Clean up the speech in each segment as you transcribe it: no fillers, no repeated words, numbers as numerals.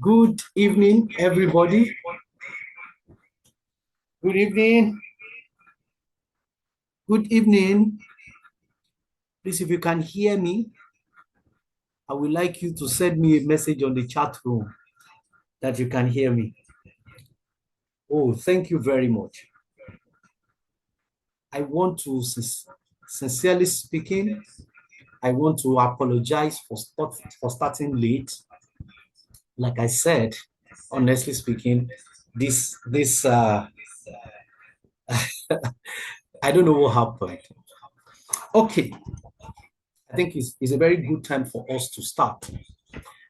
Good evening, everybody. Good evening. Good evening. Please, if you can hear me, I would like you to send me a message on the chat room that you can hear me. Oh, thank you very much. I want to, sincerely speaking, I want to apologize for starting late. Like I said, honestly speaking, this I don't know what happened. Okay, I think it's a very good time for us to start.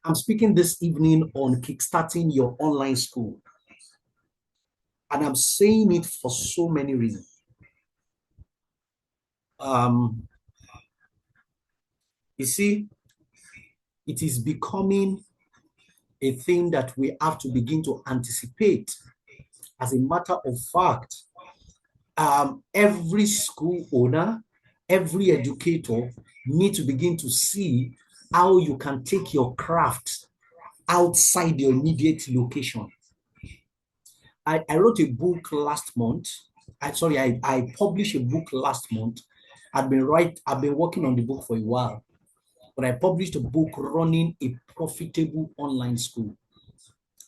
I'm speaking this evening on kickstarting your online school. And I'm saying it for so many reasons. Um, you see, it is becoming a thing that we have to begin to anticipate. As a matter of fact, every school owner, every educator need to begin to see how you can take your craft outside your immediate location. I wrote a book last month. I published a book last month. I've been working on the book for a while, but I published a book running a profitable online school.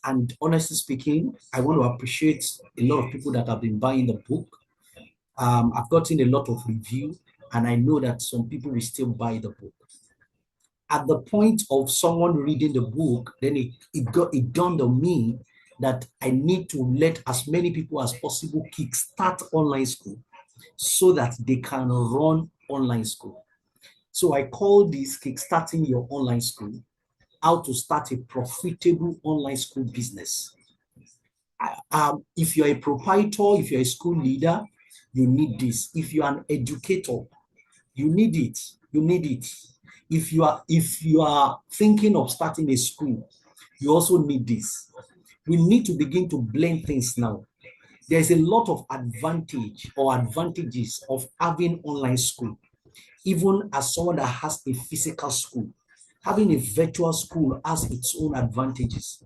And honestly speaking, I want to appreciate a lot of people that have been buying the book. I've gotten a lot of review, and I know that some people will still buy the book. At the point of someone reading the book, then it dawned on me that I need to let as many people as possible kickstart online school so that they can run online school. So I call this kickstarting your online school, how to start a profitable online school business. If you're a proprietor, if you're a school leader, you need this. If you're an educator, you need it. You need it. If you are thinking of starting a school, you also need this. We need to begin to blend things now. There's a lot of advantages of having online school, even as someone that has a physical school. Having a virtual school has its own advantages.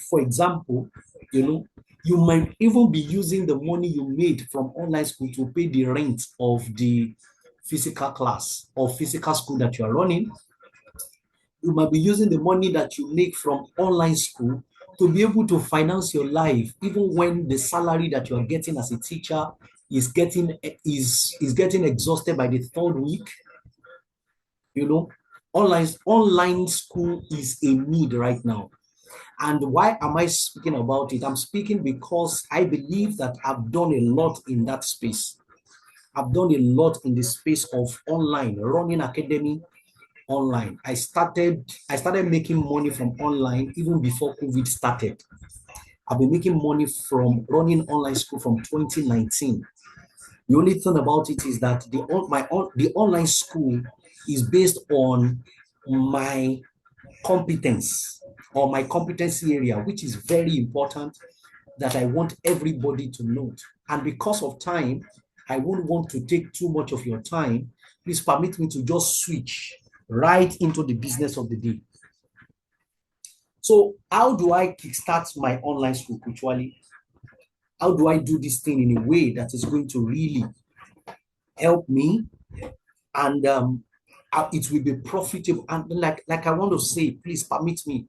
For example, you know, you might even be using the money you made from online school to pay the rent of the physical class or physical school that you are running. You might be using the money that you make from online school to be able to finance your life, even when the salary that you are getting as a teacher is getting exhausted by the third week. You know, online school is a need right now. And why am I speaking about it? I'm speaking because I believe that I've done a lot in that space. I've done a lot in the space of online, running academy online. I started making money from online even before COVID started. I've been making money from running online school from 2019. The only thing about it is that the online school is based on my competence or my competency area, which is very important that I want everybody to note. And because of time, I won't want to take too much of your time. Please permit me to just switch right into the business of the day. So, how do I kickstart my online school, Kuchwali? How do I do this thing in a way that is going to really help me and it will be profitable? And like I want to say, please permit me,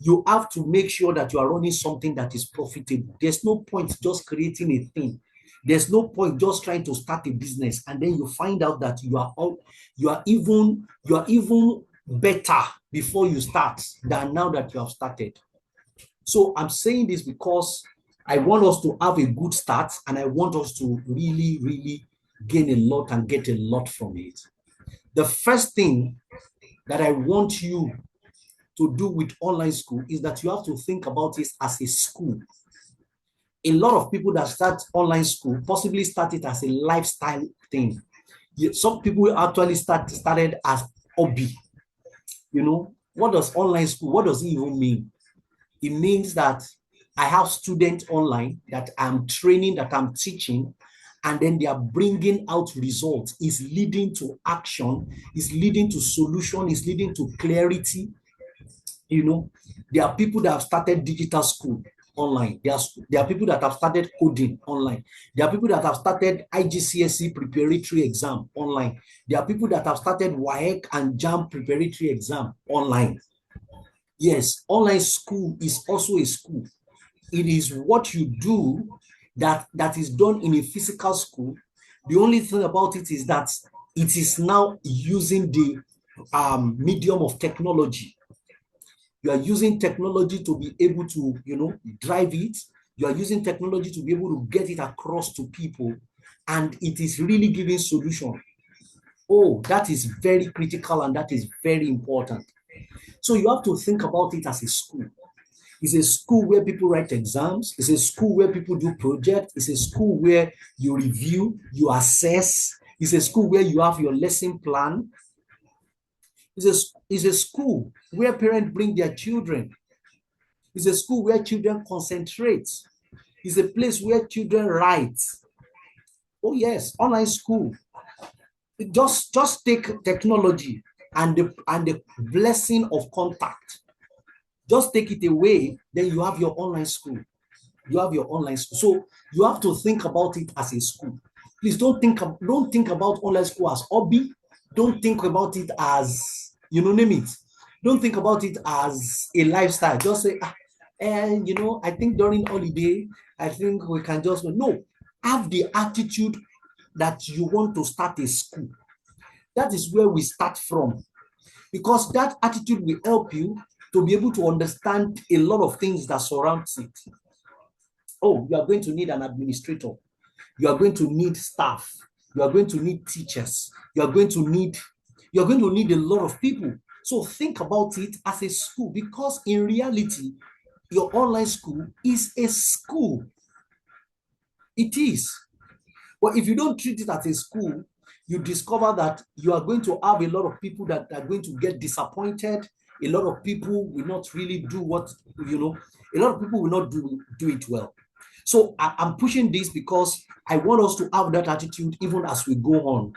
you have to make sure that you are running something that is profitable. There's no point just creating a thing. There's no point just trying to start a business and then you find out that you are even better before you start than now that you have started. So I'm saying this because I want us to have a good start and I want us to really, really gain a lot and get a lot from it. The first thing that I want you to do with online school is that you have to think about it as a school. A lot of people that start online school possibly start it as a lifestyle thing. Some people actually started as hobby. What does online school, what does it even mean? It means that I have students online that I'm training, that I'm teaching, and then they are bringing out results. Is leading to action, is leading to solution, is leading to clarity. You know, there are people that have started digital school online. There are people that have started coding online. There are people that have started IGCSE preparatory exam online. There are people that have started WAEC and JAM preparatory exam online. Yes, online school is also a school. It is what you do that is done in a physical school. The only thing about it is that it is now using the medium of technology. You are using technology to be able to, drive it. You are using technology to be able to get it across to people, and it is really giving solution. Oh, that is very critical and that is very important. So you have to think about it as a school. It's a school where people write exams. It's a school where people do projects. It's a school where you review, you assess. It's a school where you have your lesson plan. It's a school where parents bring their children. It's a school where children concentrate. It's a place where children write. Oh yes, online school. Just take technology and the blessing of contact. Just take it away, then you have your online school. You have your online school. So you have to think about it as a school. Please don't think about online school as hobby. Don't think about it as, name it. Don't think about it as a lifestyle. Just say, and I think during holiday, I think we can just no. Have the attitude that you want to start a school. That is where we start from, because that attitude will help you to be able to understand a lot of things that surrounds it. Oh, you are going to need an administrator. You are going to need staff. You are going to need teachers. You are going to need a lot of people. So think about it as a school, because in reality, your online school is a school. It is. But if you don't treat it as a school, you discover that you are going to have a lot of people that are going to get disappointed. A lot of people will not really do what, a lot of people will not do it well. So I'm pushing this because I want us to have that attitude even as we go on.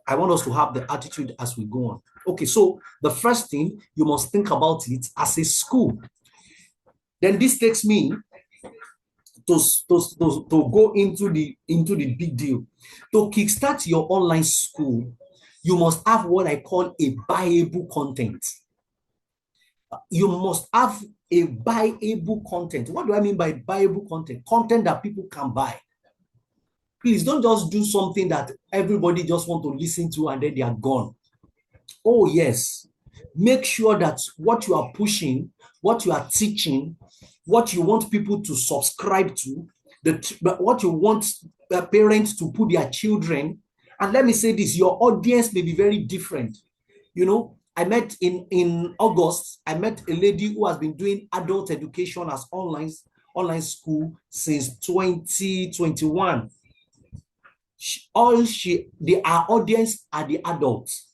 I want us to have the attitude as we go on. Okay, so the first thing, you must think about it as a school. Then this takes me to go into the big deal. To kickstart your online school, you must have what I call a buyable content. You must have a buyable content. What do I mean by buyable content? Content that people can buy. Please don't just do something that everybody just want to listen to and then they are gone. Oh yes, make sure that what you are pushing, what you are teaching, what you want people to subscribe to, what you want parents to put their children. And let me say this, your audience may be very different. I met in August, I met a lady who has been doing adult education as online school since 2021. Our audience are the adults.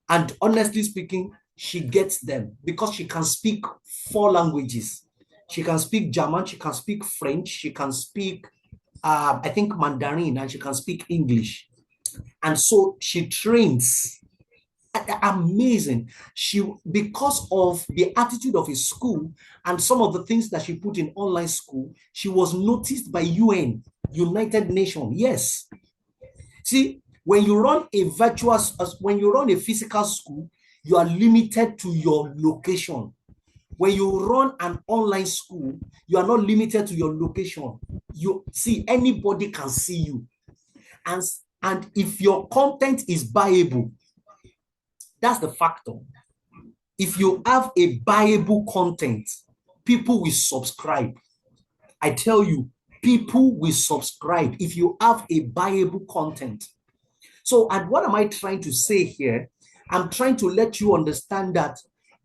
And honestly speaking, she gets them because she can speak 4 languages. She can speak German, she can speak French, she can speak, I think, Mandarin, and she can speak English. And so she trains. Amazing. Because of the attitude of a school and some of the things that she put in online school, she was noticed by UN, United Nations. Yes. See, when you run a physical school, you are limited to your location. When you run an online school, you are not limited to your location. You see, anybody can see you. And if your content is buyable, that's the factor. If you have a buyable content, people will subscribe. I tell you, people will subscribe if you have a buyable content. So, and what am I trying to say here? I'm trying to let you understand that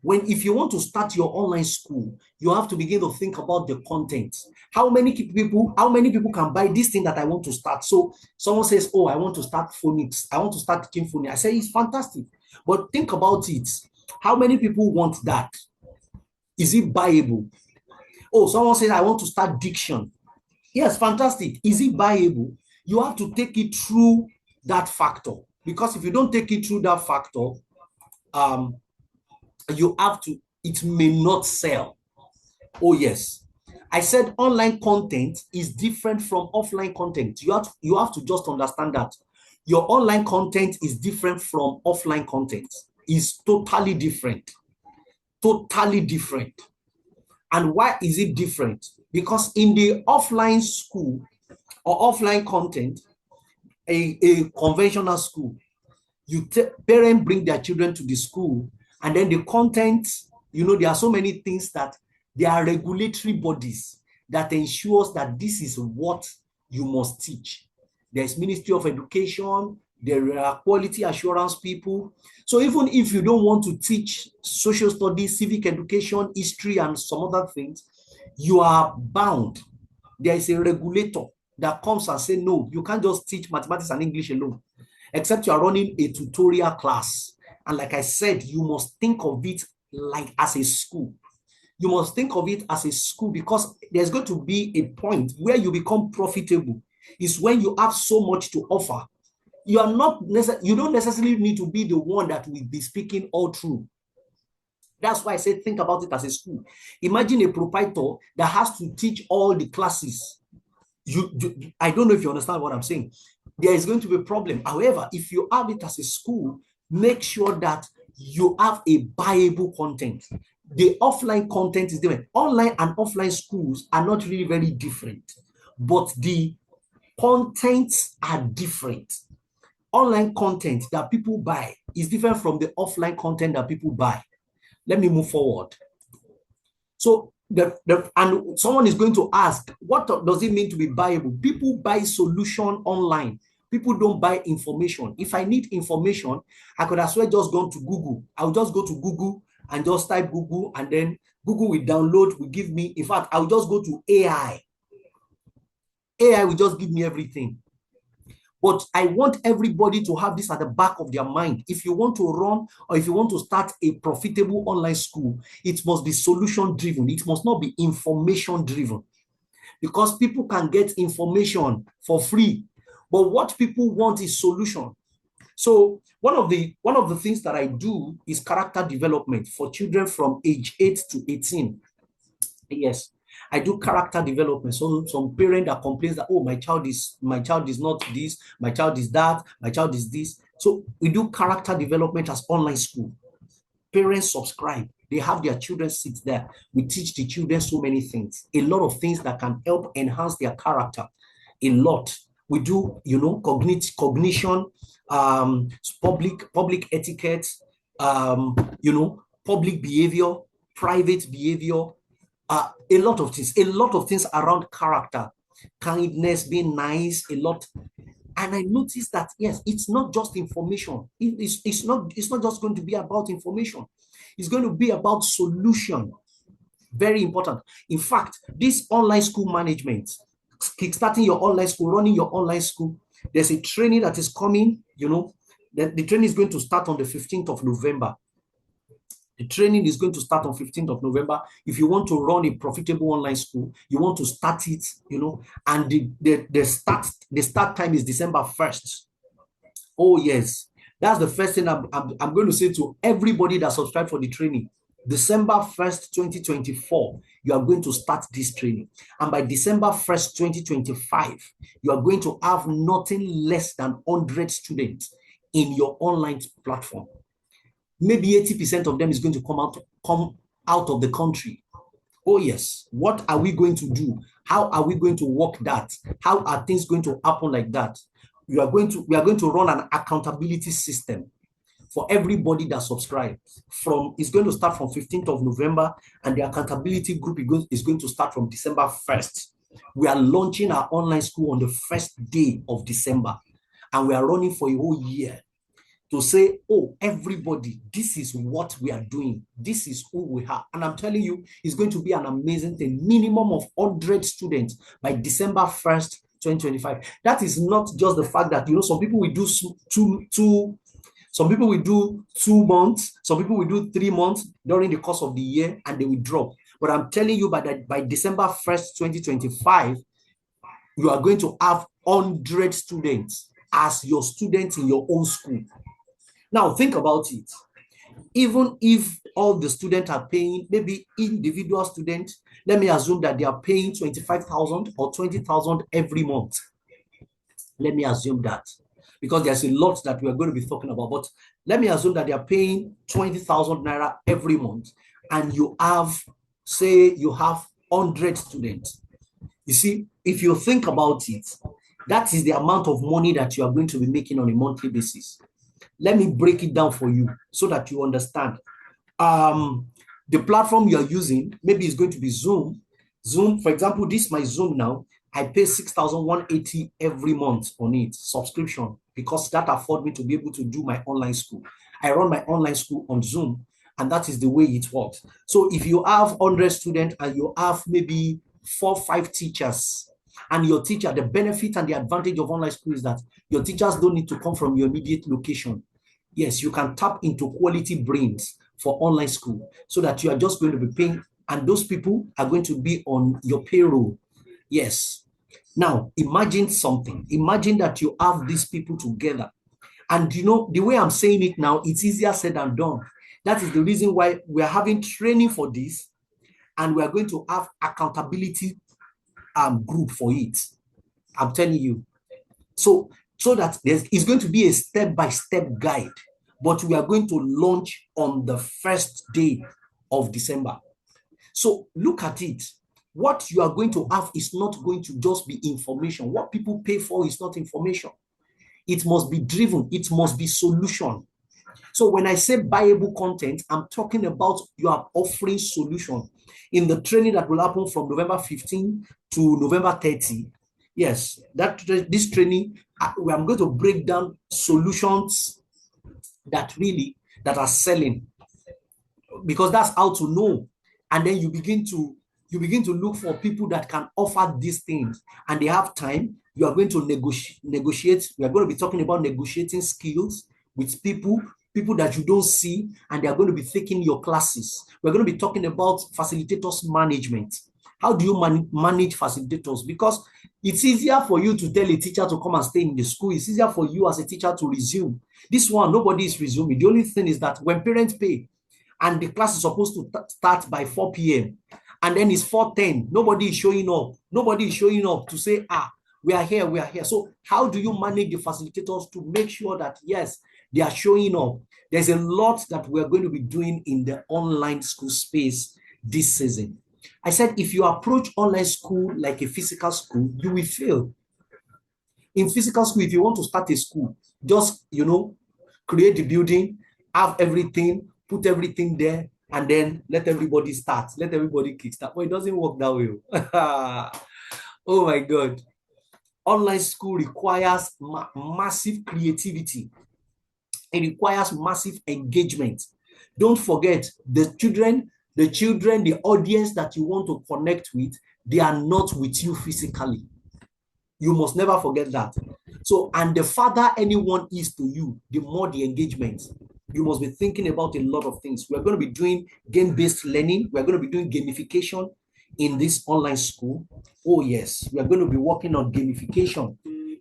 if you want to start your online school, you have to begin to think about the content. How many people can buy this thing that I want to start? So someone says, oh, I want to start phonics. I want to start teaching phonics. I say, it's fantastic. But think about it. How many people want that? Is it buyable? Oh, someone says, I want to start diction. Yes, fantastic. Is it buyable? You have to take it through that factor. Because if you don't take it through that factor, you have to it may not sell. Oh, yes. I said online content is different from offline content. You have to just understand that. Your online content is different from offline content. It's totally different. Totally different. And why is it different? Because in the offline school or offline content, a conventional school, parents bring their children to the school, and then the content, there are so many things that there are regulatory bodies that ensures that this is what you must teach. There's Ministry of Education, there are quality assurance people. So even if you don't want to teach social studies, civic education, history, and some other things, you are bound. There is a regulator that comes and say, no, you can't just teach mathematics and English alone, except you are running a tutorial class. And like I said, you must think of it like as a school. You must think of it as a school, because there's going to be a point where you become profitable. It's when you have so much to offer. You don't necessarily need to be the one that will be speaking all through. That's why I say think about it as a school. Imagine a proprietor that has to teach all the classes. I don't know if you understand what I'm saying. There is going to be a problem. However, if you have it as a school, make sure that you have a buyable content. The offline content is different. Online and offline schools are not really very different, but the contents are different. Online content that people buy is different from the offline content that people buy. Let me move forward. So and someone is going to ask, what does it mean to be buyable? People buy solution online. People don't buy information. If I need information, I could as well just go to Google. I'll just go to Google and just type Google, and then Google will download, will give me. In fact, I'll just go to AI. AI will just give me everything. But I want everybody to have this at the back of their mind. If you want to run or if you want to start a profitable online school, it must be solution driven. It must not be information driven, because people can get information for free. But what people want is solution. So one of the things that I do is character development for children from age 8 to 18. Yes, I do character development. So some parent that complains that, oh, my child is not this, my child is that, my child is this. So we do character development as online school. Parents subscribe. They have their children sit there. We teach the children so many things, a lot of things that can help enhance their character. A lot. We do, cognition, public etiquette, public behavior, private behavior, a lot of things around character, kindness, being nice, a lot. And I noticed that, yes, it's not just information. It's not just going to be about information. It's going to be about solution. Very important. In fact, this online school management, kickstarting your online school, running your online school, there's a training that is coming, the training is going to start on the 15th of November. The training is going to start on 15th of November. If you want to run a profitable online school, you want to start it, and the start time is December 1st. Oh, yes. That's the first thing I'm going to say to everybody that subscribed for the training. December 1st, 2024, you are going to start this training. And by December 1st, 2025, you are going to have nothing less than 100 students in your online platform. Maybe 80% of them is going to come out of the country. Oh, yes. What are we going to do? How are we going to work that? How are things going to happen like that? We are going to run an accountability system for everybody that subscribes. It's going to start from 15th of November, and the accountability group is going to start from December 1st. We are launching our online school on the first day of December, and we are running for a whole year to say, oh, everybody, this is what we are doing. This is who we are. And I'm telling you, it's going to be an amazing thing. Minimum of 100 students by December 1st, 2025. That is not just the fact that, some people will do some people will do 2 months, some people will do 3 months during the course of the year, and they will drop. But I'm telling you, by December 1st, 2025, you are going to have 100 students as your students in your own school. Now, think about it. Even if all the students are paying, maybe individual students, let me assume that they are paying 25,000 or 20,000 every month. Let me assume that, because there's a lot that we're going to be talking about. But let me assume that they are paying 20,000 naira every month, and you have, say, you have 100 students. You see, if you think about it, that is the amount of money that you are going to be making on a monthly basis. Let me break it down for you so that you understand. The platform you are using, maybe it's going to be Zoom. Zoom, for example, this is my Zoom now. I pay 6,180 every month on it, subscription, because that afford me to be able to do my online school. I run my online school on Zoom, and that is the way it works. So if you have 100 students and you have maybe 4-5 teachers, and your teacher, the benefit and the advantage of online school is that your teachers don't need to come from your immediate location. Yes, you can tap into quality brains for online school so that you are just going to be paying, and those people are going to be on your payroll. Yes. Now, imagine something. Imagine that you have these people together. And you know, the way I'm saying it now, it's easier said than done. That is the reason why we are having training for this, and we are going to have accountability group for it. I'm telling you. So that it's going to be a step-by-step guide, but we are going to launch on the first day of December. So look at it. What you are going to have is not going to just be information. What people pay for is not information. It must be driven. It must be solution. So when I say buyable content, I'm talking about you are offering solution. In the training that will happen from November 15 to November 30, yes, this training, I'm going to break down solutions that are selling, because that's how to know. And then you begin to look for people that can offer these things, and they have time. You are going to negotiate. We are going to be talking about negotiating skills with people that you don't see, and they are going to be taking your classes. We're going to be talking about facilitators management. How do you manage facilitators? Because it's easier for you to tell a teacher to come and stay in the school. It's easier for you as a teacher to resume. This one, nobody is resuming. The only thing is that when parents pay and the class is supposed to start by 4 p.m. and then it's 4:10, nobody is showing up. Nobody is showing up to say, we are here, we are here. So how do you manage the facilitators to make sure that, yes, they are showing up? There's a lot that we're going to be doing in the online school space this season. I said, if you approach online school like a physical school, you will fail. In physical school, if you want to start a school, just, create the building, have everything, put everything there, and then let everybody start. Let everybody kickstart. But it doesn't work that way. Oh my God. Online school requires massive creativity. It requires massive engagement. Don't forget, the children, the audience that you want to connect with, they are not with you physically. You must never forget that. So, and the farther anyone is to you, the more the engagement. You must be thinking about a lot of things. We're going to be doing game-based learning. We're going to be doing gamification in this online school. Oh yes, we are going to be working on gamification.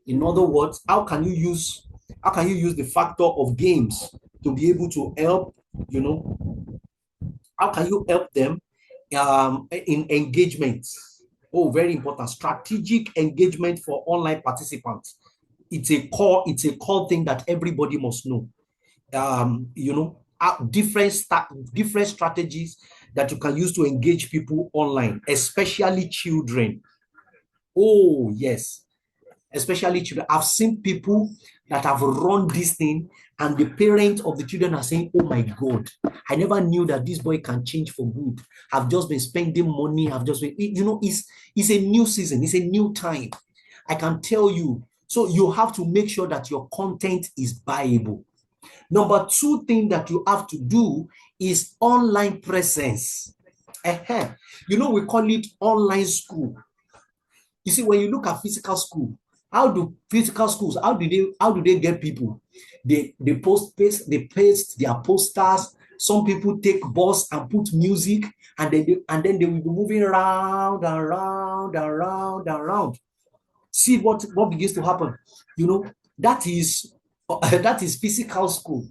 In other words, how can you use the factor of games to be able to help, how can you help them in engagement? Oh, very important. Strategic engagement for online participants. It's a core thing that everybody must know. Different strategies that you can use to engage people online, especially children. Oh, yes. Especially children. I've seen people that have run this thing, and the parents of the children are saying, oh my God, I never knew that this boy can change for good. I've just been spending money. It's a new season. It's a new time. I can tell you. So you have to make sure that your content is buyable. Number two thing that you have to do is online presence. We call it online school. You see, when you look at physical school, how do they get people? They paste their posters. Some people take bus and put music, and then they will be moving around and around and around and around. See what begins to happen. That is physical school.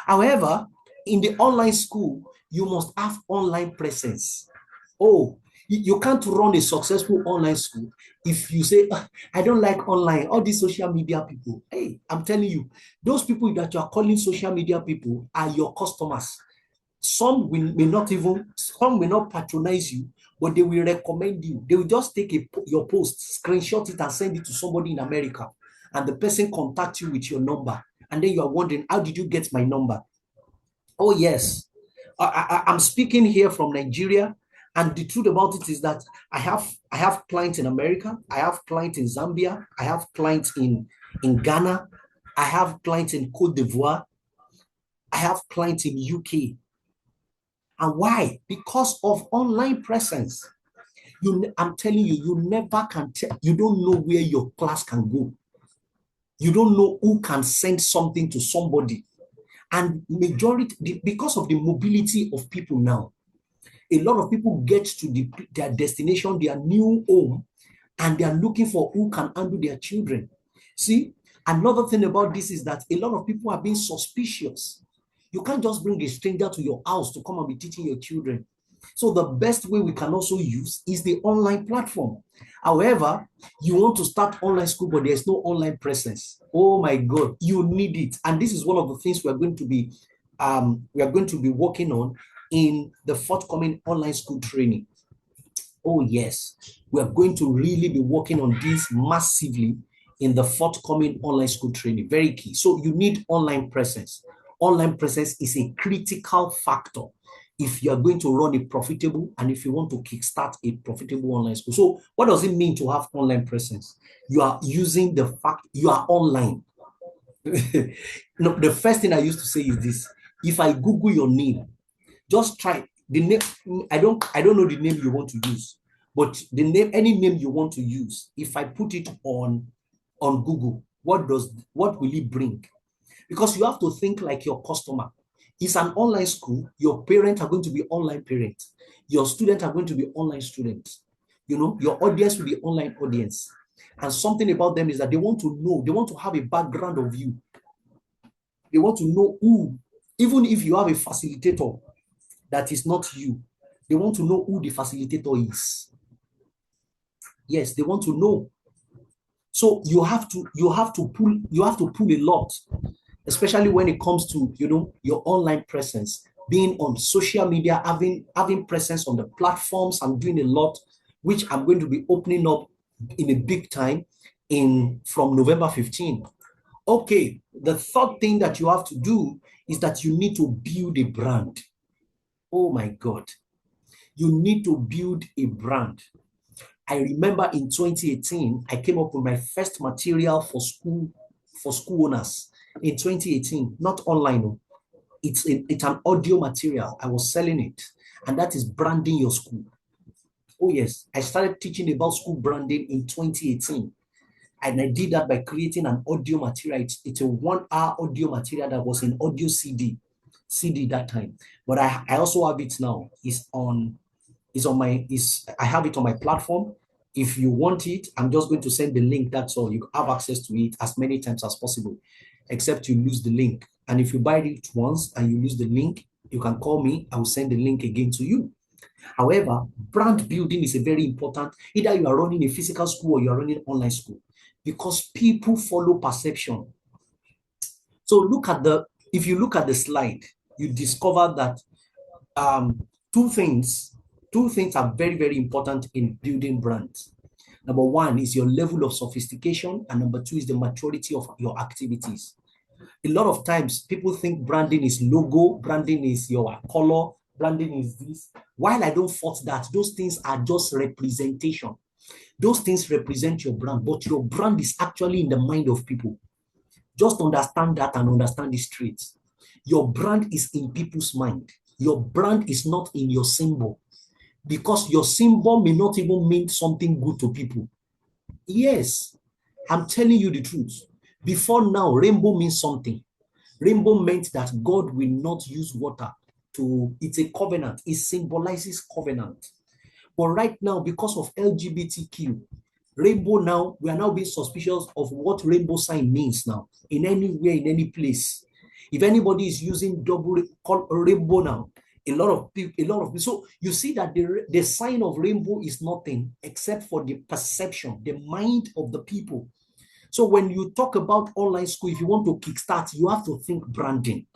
However, in the online school, you must have online presence. Oh, you can't run a successful online school if you say, "Ah, I don't like online, all these social media people." Hey, I'm telling you, those people that you are calling social media people are your customers. Some will not patronize you, but they will recommend you. They will just take your post, screenshot it, and send it to somebody in America. And the person contacts you with your number. And then you are wondering, how did you get my number? Oh, yes. I'm speaking here from Nigeria. And the truth about it is that I have clients in America, I have clients in Zambia, I have clients in Ghana, I have clients in Cote d'Ivoire, I have clients in UK. And why? Because of online presence. I'm telling you, you never can tell, you don't know where your class can go. You don't know who can send something to somebody. And majority, because of the mobility of people now, a lot of people get to their destination, their new home, and they are looking for who can handle their children. See, another thing about this is that a lot of people are being suspicious. You can't just bring a stranger to your house to come and be teaching your children. So the best way we can also use is the online platform. However, you want to start online school, but there's no online presence. Oh my God, you need it. And this is one of the things we are going to be working on in the forthcoming online school training. Oh, yes, we are going to really be working on this massively in the forthcoming online school training. Very key. So you need online presence. Online presence is a critical factor if you are going to run a profitable and if you want to kickstart a profitable online school. So what does it mean to have online presence? You are using the fact you are online. No, the first thing I used to say is this: if I Google your name, just try the name. I don't know the name you want to use, but the name, any name you want to use, if I put it on Google, what will it bring? Because you have to think like your customer. It's an online school. Your parents are going to be online parents. Your students are going to be online students. Your audience will be online audience. And something about them is that they want to know, they want to have a background of you. They want to know who, even if you have a facilitator that is not you, they want to know who the facilitator is. Yes, they want to know. So you have to pull a lot, especially when it comes to your online presence, being on social media, having presence on the platforms. I'm doing a lot, which I'm going to be opening up in a big time from November 15. Okay, the third thing that you have to do is that you need to build a brand. Oh my God, you need to build a brand. I remember in 2018, I came up with my first material for school owners in 2018, not online. It's an audio material. I was selling it, and that is branding your school. Oh yes, I started teaching about school branding in 2018, and I did that by creating an audio material. It's a 1-hour audio material that was in audio CD that time, but I also have it now. I have it on my platform. If you want it, I'm just going to send the link. That's all. You have access to it as many times as possible, except you lose the link. And if you buy it once and you lose the link, you can call me. I will send the link again to you. However, brand building is a very important. Either you are running a physical school or you are running online school, because people follow perception. So if you look at the slide, you discover that two things are very, very important in building brands. Number one is your level of sophistication, and number two is the maturity of your activities. A lot of times people think branding is logo, branding is your color, branding is this. While I don't fault that, those things are just representation. Those things represent your brand, but your brand is actually in the mind of people. Just understand that and understand this straight. Your brand is in people's mind. Your brand is not in your symbol, because your symbol may not even mean something good to people. Yes, I'm telling you the truth. Before now, rainbow means something. Rainbow meant that God will not use water it's a covenant. It symbolizes covenant. But right now, because of LGBTQ, rainbow now, we are now being suspicious of what rainbow sign means now, in anywhere, in any place. If anybody is using double rainbow now, a lot of people. So you see that the sign of rainbow is nothing except for the perception, the mind of the people. So when you talk about online school, if you want to kickstart, you have to think branding.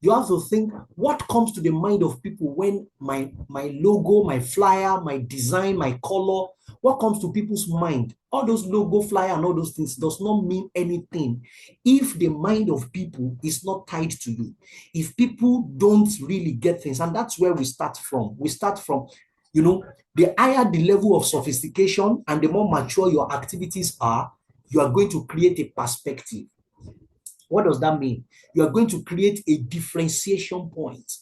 You have to think what comes to the mind of people when my logo, my flyer, my design, my color, what comes to people's mind? All those logo, flyer, and all those things does not mean anything if the mind of people is not tied to you. If people don't really get things, and that's where we start from. We start from, the higher the level of sophistication and the more mature your activities are, you are going to create a perspective. What does that mean? You are going to create a differentiation point.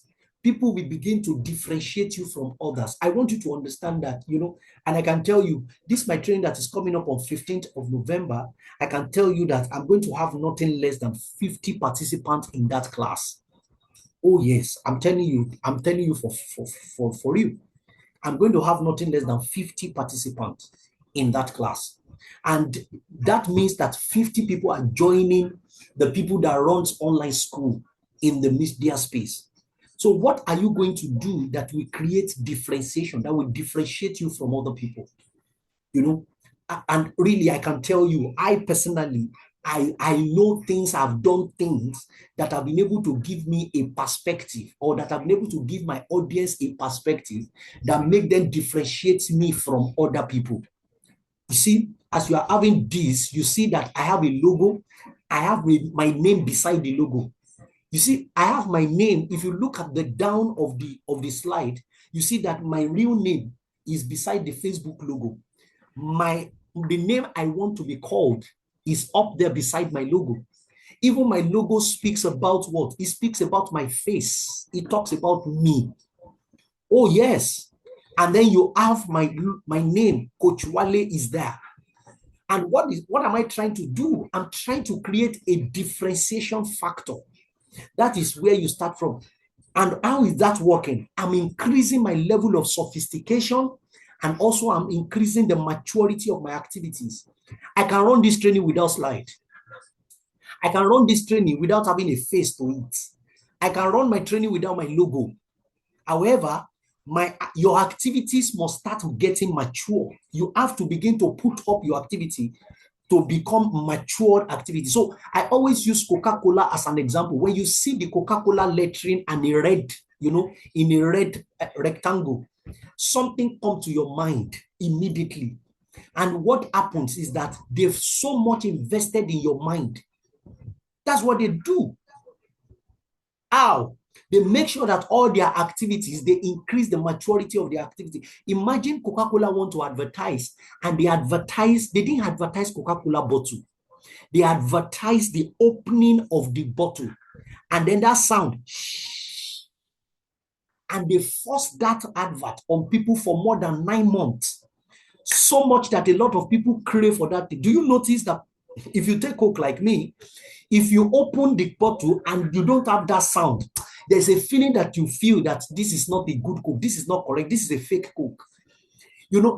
People will begin to differentiate you from others. I want you to understand that, and I can tell you, this my training that is coming up on 15th of November. I can tell you that I'm going to have nothing less than 50 participants in that class. Oh, yes, I'm telling you for you. I'm going to have nothing less than 50 participants in that class. And that means that 50 people are joining the people that runs online school in the media space. So what are you going to do that will create differentiation, that will differentiate you from other people? And really, I can tell you, I personally, I know things, I've done things that have been able to give me a perspective, or that have been able to give my audience a perspective that make them differentiate me from other people. You see, as you are having this, you see that I have a logo. I have my name beside the logo. You see, I have my name. If you look at the down of the slide, you see that my real name is beside the Facebook logo. The name I want to be called is up there beside my logo. Even my logo speaks about what? It speaks about my face. It talks about me. Oh, yes. And then you have my name, Coach Wale, is there. And what am I trying to do? I'm trying to create a differentiation factor. That is where you start from. And how is that working? I'm increasing my level of sophistication, and also I'm increasing the maturity of my activities. I can run this training without slide. I can run this training without having a face to it. I can run my training without my logo. However, your activities must start getting mature. You have to begin to put up your activity to become mature activity. So I always use Coca-Cola as an example. When you see the Coca-Cola lettering and a red, in a red rectangle, something comes to your mind immediately. And what happens is that they've so much invested in your mind. That's what they do. How? They make sure that all their activities, they increase the maturity of their activity. Imagine Coca-Cola want to advertise, and they didn't advertise Coca-Cola bottle. They advertised the opening of the bottle. And then that sound, and they forced that advert on people for more than 9 months. So much that a lot of people crave for that thing. Do you notice that if you take Coke like me, if you open the bottle and you don't have that sound, there's a feeling that you feel that this is not a good Coke, this is not correct, this is a fake Coke.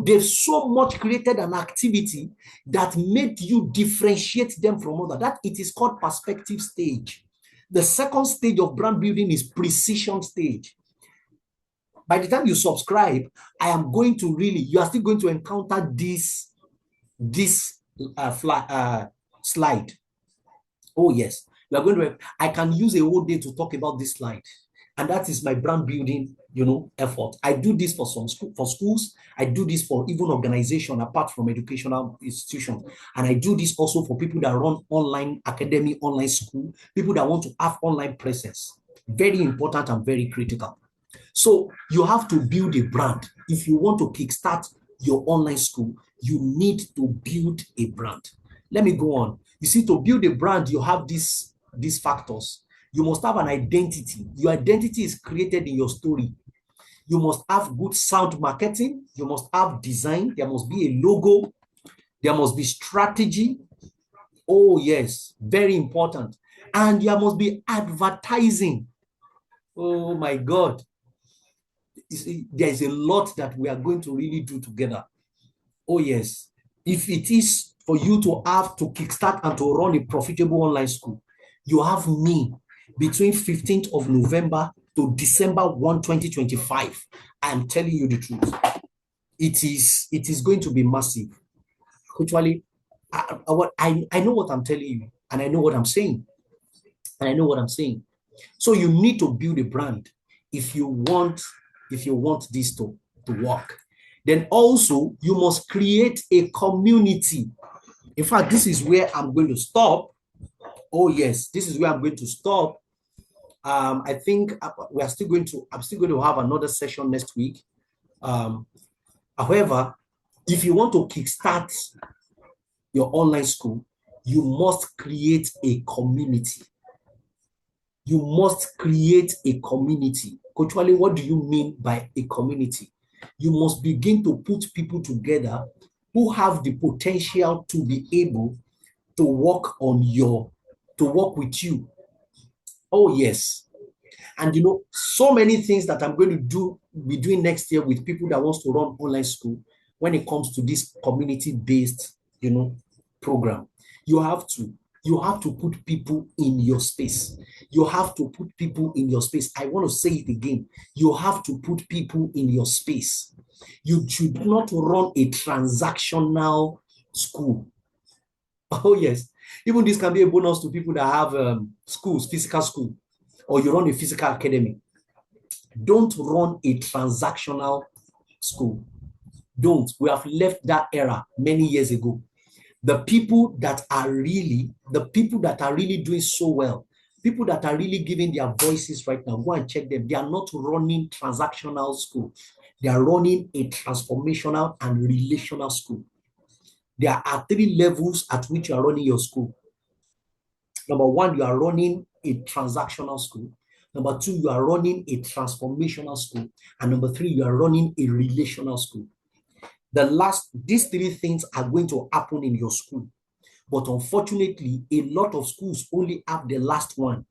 They've so much created an activity that made you differentiate them from others. That it is called perspective stage. The second stage of brand building is precision stage. By the time you subscribe, you are still going to encounter this slide. Oh, yes. I can use a whole day to talk about this slide. And that is my brand building, effort. I do this for schools. I do this for even organizations apart from educational institutions. And I do this also for people that run online academy, online school, people that want to have online presence. Very important and very critical. So you have to build a brand. If you want to kickstart your online school, you need to build a brand. Let me go on. You see, to build a brand, you have these factors. You must have an identity. Your identity is created in your story. You must have good sound marketing. You must have design. There must be a logo. There must be strategy. Oh, yes, very important. And there must be advertising. Oh, my God. There's a lot that we are going to really do together. Oh, yes. If it is for you to have to kickstart and to run a profitable online school, you have me. between 15th of November to December 1, 2025. I am telling you the truth. It is going to be massive. Actually, I know what I'm telling you, and I know what I'm saying. And I know what I'm saying. So you need to build a brand if you want this to work. Then also you must create a community. In fact, this is where I'm going to stop. Oh yes, this is where I'm going to stop. I think I'm still going to have another session next week. However, if you want to kickstart your online school, you must create a community. You must create a community. Coach Wale, what do you mean by a community? You must begin to put people together who have the potential to be able to work with you. Oh, yes. And so many things that I'm going to be doing next year with people that wants to run online school when it comes to this community-based, program. You have to put people in your space. You have to put people in your space. I want to say it again. You have to put people in your space. You should not run a transactional school. Oh, yes. Even this can be a bonus to people that have schools, physical school, or you run a physical academy. Don't run a transactional school. Don't. We have left that era many years ago. The people that are really doing so well, people that are really giving their voices right now, go and check them. They are not running transactional school. They are running a transformational and relational school. There are 3 levels at which you are running your school. Number 1, you are running a transactional school. Number 2, you are running a transformational school. And number 3, you are running a relational school. These 3 things are going to happen in your school. But unfortunately, a lot of schools only have the last one.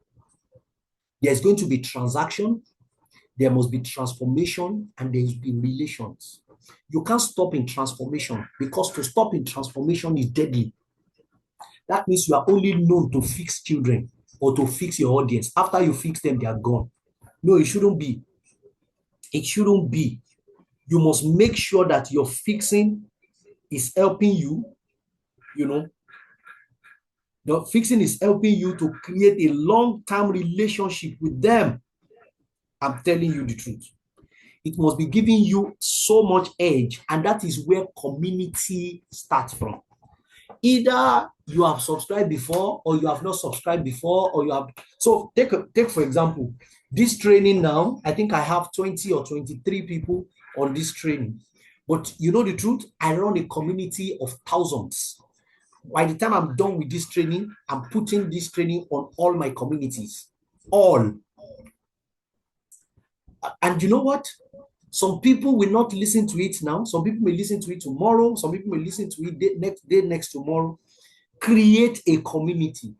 There's going to be transaction, there must be transformation, and there must be relations. You can't stop in transformation, because to stop in transformation is deadly. That means you are only known to fix children or to fix your audience. After you fix them, they are gone. No, it shouldn't be. It shouldn't be. You must make sure that your fixing is helping you, The fixing is helping you to create a long-term relationship with them. I'm telling you the truth. It must be giving you so much edge, and that is where community starts from. Either you have subscribed before, or you have not subscribed before, or you have. So take for example, this training now, I think I have 20 or 23 people on this training. But you know the truth, I run a community of thousands. By the time I'm done with this training, I'm putting this training on all my communities. All. And you know what? Some people will not listen to it now. Some people may listen to it tomorrow. Some people may listen to it next tomorrow. Create a community.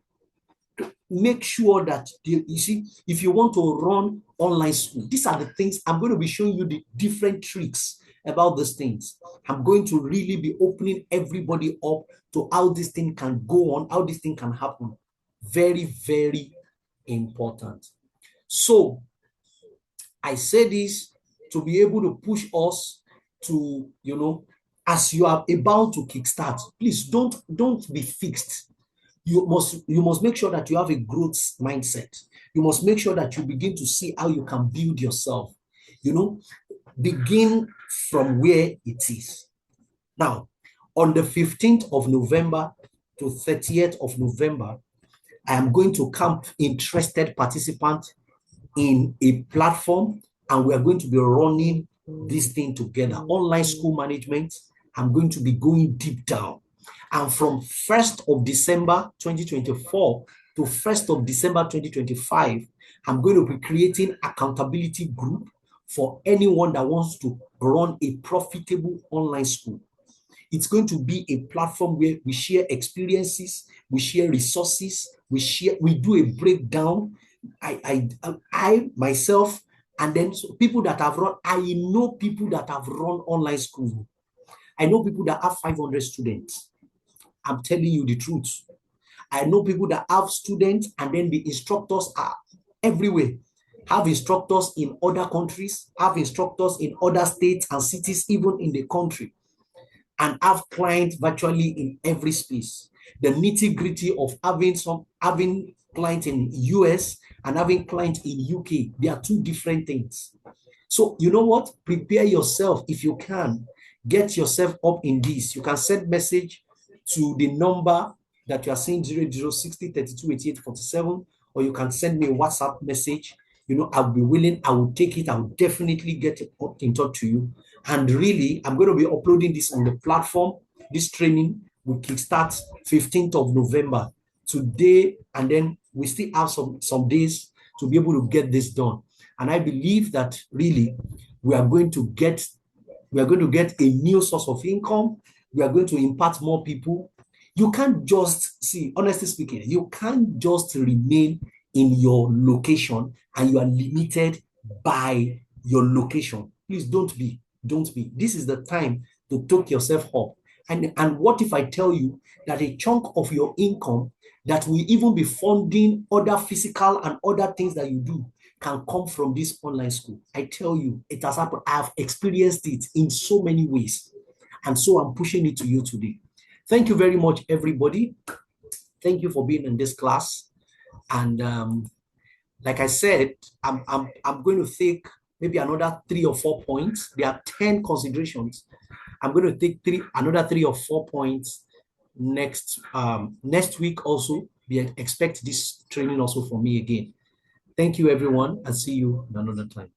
Make sure that, you see, if you want to run online school, these are the things I'm going to be showing you, the different tricks about these things. I'm going to really be opening everybody up to how this thing can go on, how this thing can happen. Very, very important. So I say this to be able to push us to, as you are about to kickstart, please don't be fixed. You must make sure that you have a growth mindset. You must make sure that you begin to see how you can build yourself. Begin from where it is. Now, on the 15th of November to 30th of November, I am going to camp interested participants in a platform, and we are going to be running this thing together. Online school management, I'm going to be going deep down. And from 1st of December 2024 to 1st of December 2025, I'm going to be creating accountability group for anyone that wants to run a profitable online school. It's going to be a platform where we share experiences, we share resources, we do a breakdown. I myself, and then people that have run, I know people that have run online schools. I know people that have 500 students. I'm telling you the truth. I know people that have students, and then the instructors are everywhere. Have instructors in other countries, have instructors in other states and cities, even in the country, and have clients virtually in every space. The nitty-gritty of having clients in US and having clients in UK, they are two different things. So you know what? Prepare yourself if you can. Get yourself up in this. You can send message to the number that you are seeing 0060 32 88 47, or you can send me a WhatsApp message. I'll be willing, I will take it, I will definitely get in touch to you. And really, I'm going to be uploading this on the platform. This training will kickstart 15th of November today, and then we still have some days to be able to get this done. And I believe that really we are going to get a new source of income. We are going to impact more people. You can't just see, honestly speaking, you can't just remain in your location and you are limited by your location. Please don't be. This is the time to take yourself up. And what if I tell you that a chunk of your income that will even be funding other physical and other things that you do can come from this online school? I tell you, it has happened. I've experienced it in so many ways. And so I'm pushing it to you today. Thank you very much, everybody. Thank you for being in this class. And like I said, I'm going to take maybe another 3 or 4 points. There are 10 considerations. I'm going to take another 3 or 4 points next week also. Expect this training also from me again. Thank you, everyone, and see you another time.